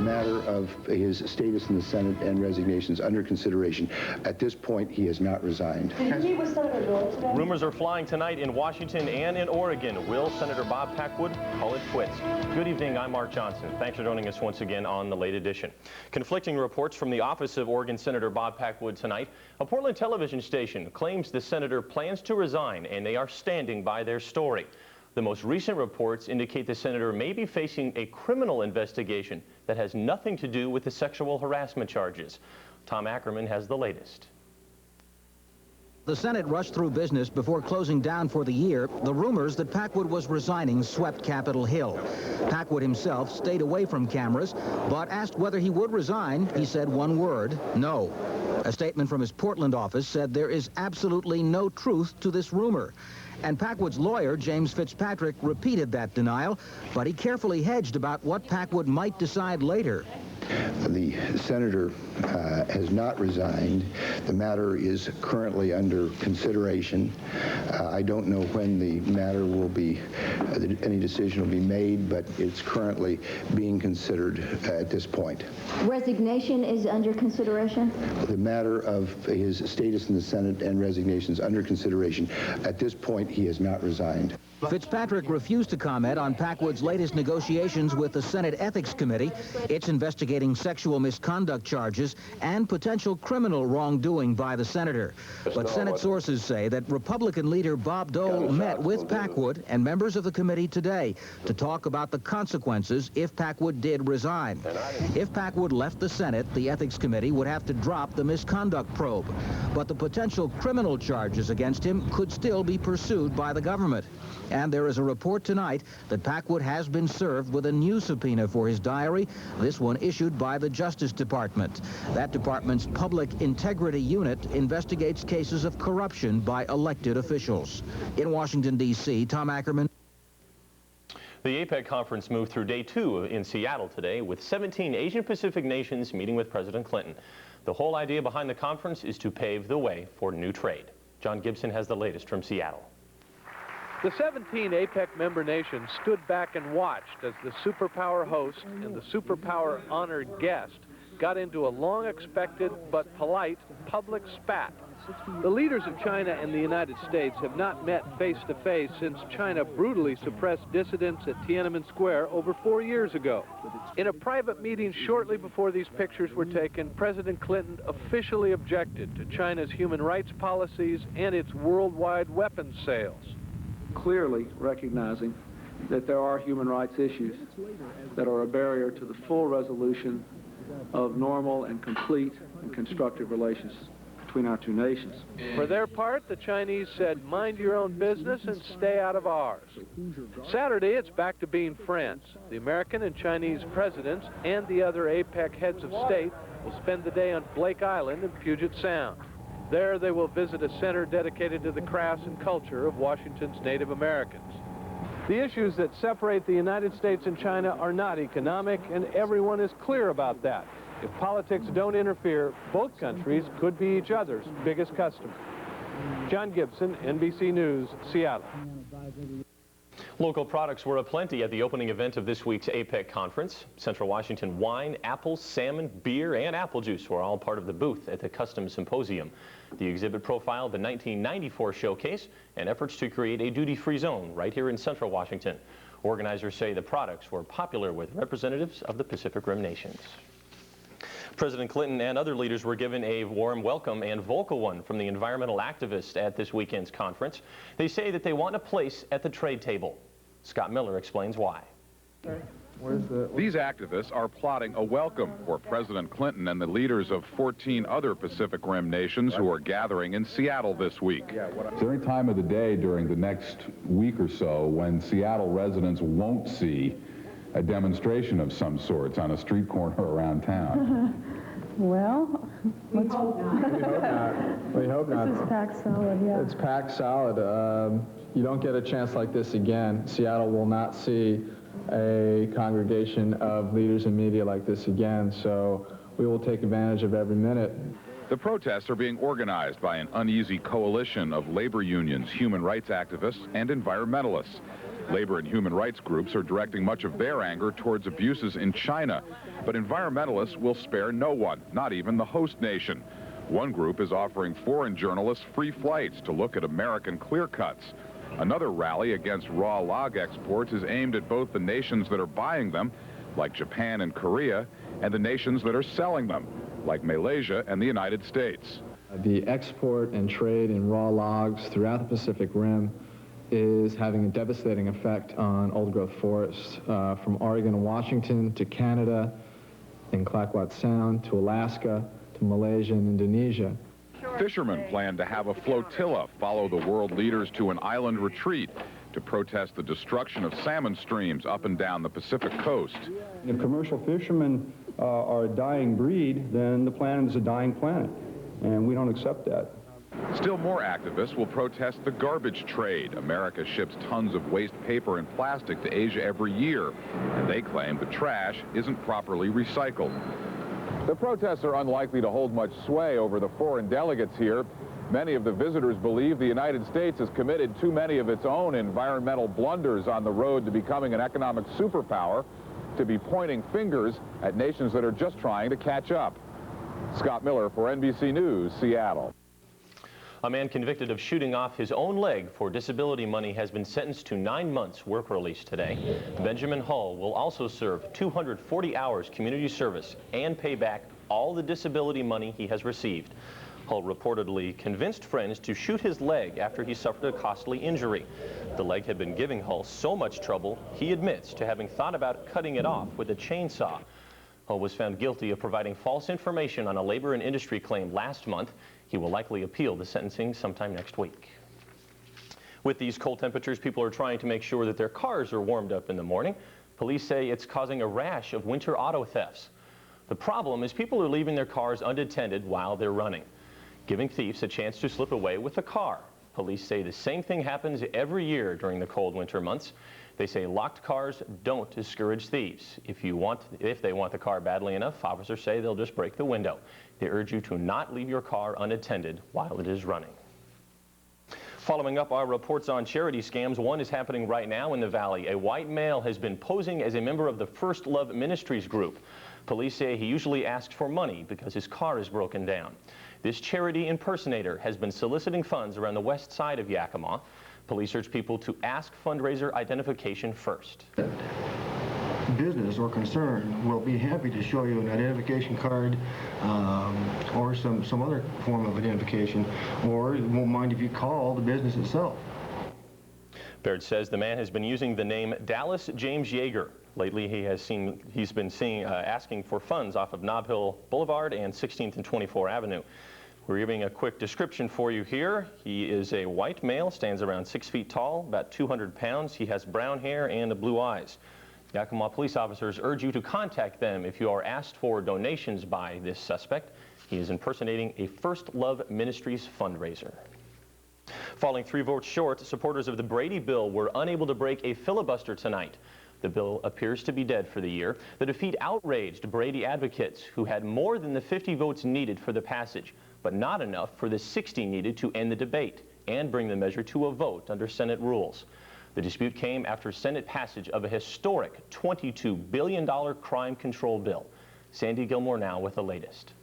matter of his status in the Senate and resignations under consideration. At this point, he has not resigned. Did you meet with Senator Bill today? Rumors are flying tonight in Washington and in Oregon. Will Senator Bob Packwood call it quits? Good evening, I'm Mark Johnson. Thanks for joining us once again on The Late Edition. Conflicting reports from the office of Oregon Senator Bob Packwood tonight. A Portland television station claims the senator plans to resign, and they are standing by their story. The most recent reports indicate the senator may be facing a criminal investigation that has nothing to do with the sexual harassment charges. Tom Ackerman has the latest. The Senate rushed through business before closing down for the year. The rumors that Packwood was resigning swept Capitol Hill. Packwood himself stayed away from cameras, but asked whether he would resign, he said one word: no. A statement from his Portland office said there is absolutely no truth to this rumor. And Packwood's lawyer, James Fitzpatrick, repeated that denial, but he carefully hedged about what Packwood might decide later. The senator has not resigned. The matter is currently under consideration. I don't know when the matter will be, any decision will be made, but it's currently being considered at this point. Resignation is under consideration? The matter of his status in the Senate and resignations under consideration. At this point, he has not resigned. Fitzpatrick refused to comment on Packwood's latest negotiations with the Senate Ethics Committee. It's investigating sexual misconduct charges and potential criminal wrongdoing by the senator. But Senate sources say that Republican leader Bob Dole met with Packwood and members of the committee today to talk about the consequences if Packwood did resign. If Packwood left the Senate, the Ethics Committee would have to drop the misconduct probe. But the potential criminal charges against him could still be pursued by the government. And there is a report tonight that Packwood has been served with a new subpoena for his diary, this one issued by the Justice Department. That department's Public Integrity Unit investigates cases of corruption by elected officials. In Washington, D.C., Tom Ackerman. The APEC conference moved through day 2 in Seattle today, with 17 Asian-Pacific nations meeting with President Clinton. The whole idea behind the conference is to pave the way for new trade. John Gibson has the latest from Seattle. The 17 APEC member nations stood back and watched as the superpower host and the superpower honored guest got into a long-expected but polite public spat. The leaders of China and the United States have not met face-to-face since China brutally suppressed dissidents at Tiananmen Square over 4 years ago. In a private meeting shortly before these pictures were taken, President Clinton officially objected to China's human rights policies and its worldwide weapons sales. Clearly recognizing that there are human rights issues that are a barrier to the full resolution of normal and complete and constructive relations between our two nations. For their part, the Chinese said, mind your own business and stay out of ours. Saturday, it's back to being friends. The American and Chinese presidents and the other APEC heads of state will spend the day on Blake Island in Puget Sound. There, they will visit a center dedicated to the crafts and culture of Washington's Native Americans. The issues that separate the United States and China are not economic, and everyone is clear about that. If politics don't interfere, both countries could be each other's biggest customer. John Gibson, NBC News, Seattle. Local products were aplenty at the opening event of this week's APEC conference. Central Washington wine, apples, salmon, beer, and apple juice were all part of the booth at the Customs Symposium. The exhibit profiled the 1994 showcase and efforts to create a duty-free zone right here in Central Washington. Organizers say the products were popular with representatives of the Pacific Rim nations. President Clinton and other leaders were given a warm welcome and vocal one from the environmental activists at this weekend's conference. They say that they want a place at the trade table. Scott Miller explains why. These activists are plotting a welcome for President Clinton and the leaders of 14 other Pacific Rim nations who are gathering in Seattle this week. Is there any time of the day during the next week or so when Seattle residents won't see a demonstration of some sorts on a street corner around town? Well, we hope not. We hope not. We hope not. This is packed solid, yeah. It's packed solid. You don't get a chance like this again. Seattle will not see a congregation of leaders and media like this again, so we will take advantage of every minute. The protests are being organized by an uneasy coalition of labor unions, human rights activists, and environmentalists. Labor and human rights groups are directing much of their anger towards abuses in China. But environmentalists will spare no one, not even the host nation. One group is offering foreign journalists free flights to look at American clear-cuts. Another rally against raw log exports is aimed at both the nations that are buying them, like Japan and Korea, and the nations that are selling them, like Malaysia and the United States. The export and trade in raw logs throughout the Pacific Rim is having a devastating effect on old-growth forests, from Oregon and Washington to Canada in Clayoquot Sound to Alaska to Malaysia and Indonesia. Fishermen plan to have a flotilla follow the world leaders to an island retreat to protest the destruction of salmon streams up and down the Pacific coast. If commercial fishermen are a dying breed, then the planet is a dying planet, and we don't accept that. Still more activists will protest the garbage trade. America ships tons of waste paper and plastic to Asia every year, and they claim the trash isn't properly recycled. The protests are unlikely to hold much sway over the foreign delegates here. Many of the visitors believe the United States has committed too many of its own environmental blunders on the road to becoming an economic superpower, to be pointing fingers at nations that are just trying to catch up. Scott Miller for NBC News, Seattle. A man convicted of shooting off his own leg for disability money has been sentenced to 9 months work release today. Benjamin Hull will also serve 240 hours community service and pay back all the disability money he has received. Hull reportedly convinced friends to shoot his leg after he suffered a costly injury. The leg had been giving Hull so much trouble, he admits to having thought about cutting it off with a chainsaw. Hull was found guilty of providing false information on a labor and industry claim last month. He will likely appeal the sentencing sometime next week. With these cold temperatures, people are trying to make sure that their cars are warmed up in the morning. Police say it's causing a rash of winter auto thefts. The problem is people are leaving their cars unattended while they're running, giving thieves a chance to slip away with the car. Police say the same thing happens every year during the cold winter months. They say locked cars don't discourage thieves. If they want the car badly enough, officers say they'll just break the window. They urge you to not leave your car unattended while it is running. Following up our reports on charity scams, one is happening right now in the Valley. A white male has been posing as a member of the First Love Ministries group. Police say he usually asks for money because his car is broken down. This charity impersonator has been soliciting funds around the west side of Yakima. Police urge people to ask fundraiser identification first. Business or concern will be happy to show you an identification card or some other form of identification, or won't mind if you call the business itself. Baird says the man has been using the name Dallas James Yeager. Lately, he's been asking for funds off of Nob Hill Boulevard and 16th and 24 Avenue. We're giving a quick description for you here. He is a white male, stands around 6 feet tall, about 200 pounds. He has brown hair and blue eyes. Yakima police officers urge you to contact them if you are asked for donations by this suspect. He is impersonating a First Love Ministries fundraiser. Falling 3 votes short, supporters of the Brady bill were unable to break a filibuster tonight. The bill appears to be dead for the year. The defeat outraged Brady advocates who had more than the 50 votes needed for the passage, but not enough for the 60 needed to end the debate and bring the measure to a vote under Senate rules. The dispute came after Senate passage of a historic $22 billion crime control bill. Sandy Gilmore now with the latest.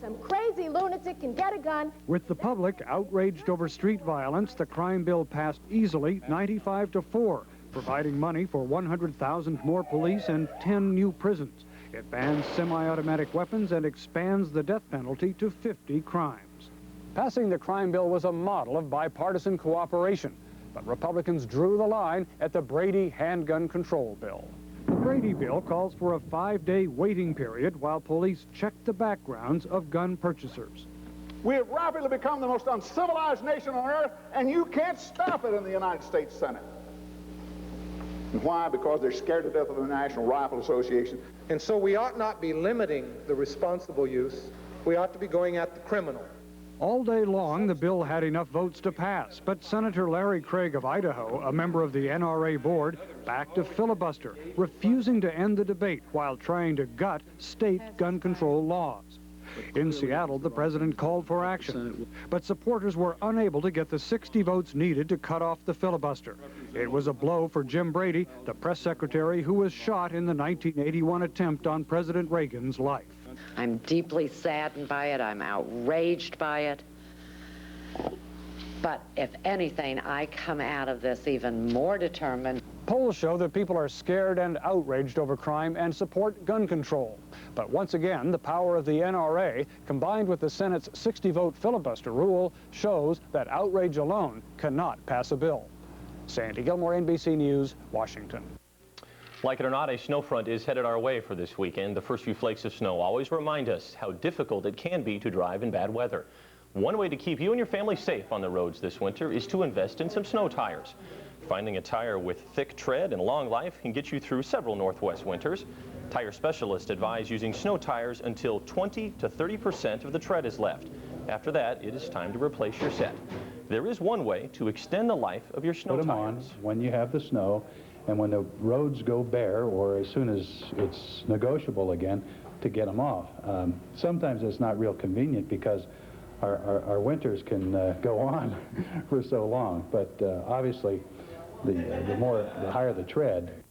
Some crazy lunatic can get a gun. With the public outraged over street violence, the crime bill passed easily, 95-4, providing money for 100,000 more police and 10 new prisons. It bans semi-automatic weapons and expands the death penalty to 50 crimes. Passing the crime bill was a model of bipartisan cooperation, but Republicans drew the line at the Brady handgun control bill. The Brady bill calls for a 5-day waiting period while police check the backgrounds of gun purchasers. We have rapidly become the most uncivilized nation on earth, and you can't stop it in the United States Senate. And why? Because they're scared to death of the National Rifle Association. And so we ought not be limiting the responsible use. We ought to be going at the criminal. All day long, the bill had enough votes to pass, but Senator Larry Craig of Idaho, a member of the NRA board, backed a filibuster, refusing to end the debate while trying to gut state gun control laws. In Seattle, the president called for action, but supporters were unable to get the 60 votes needed to cut off the filibuster. It was a blow for Jim Brady, the press secretary who was shot in the 1981 attempt on President Reagan's life. I'm deeply saddened by it. I'm outraged by it. But if anything, I come out of this even more determined. Polls show that people are scared and outraged over crime and support gun control. But once again, the power of the NRA, combined with the Senate's 60-vote filibuster rule, shows that outrage alone cannot pass a bill. Sandy Gilmore, NBC News, Washington. Like it or not, a snow front is headed our way for this weekend. The first few flakes of snow always remind us how difficult it can be to drive in bad weather. One way to keep you and your family safe on the roads this winter is to invest in some snow tires. Finding a tire with thick tread and long life can get you through several Northwest winters. Tire specialists advise using snow tires until 20 to 30% of the tread is left. After that, it is time to replace your set. There is one way to extend the life of your snow tires. Put them on when you have the snow, and when the roads go bare, or as soon as it's negotiable again, to get them off. Sometimes it's not real convenient because our winters can go on for so long, but obviously the higher the tread,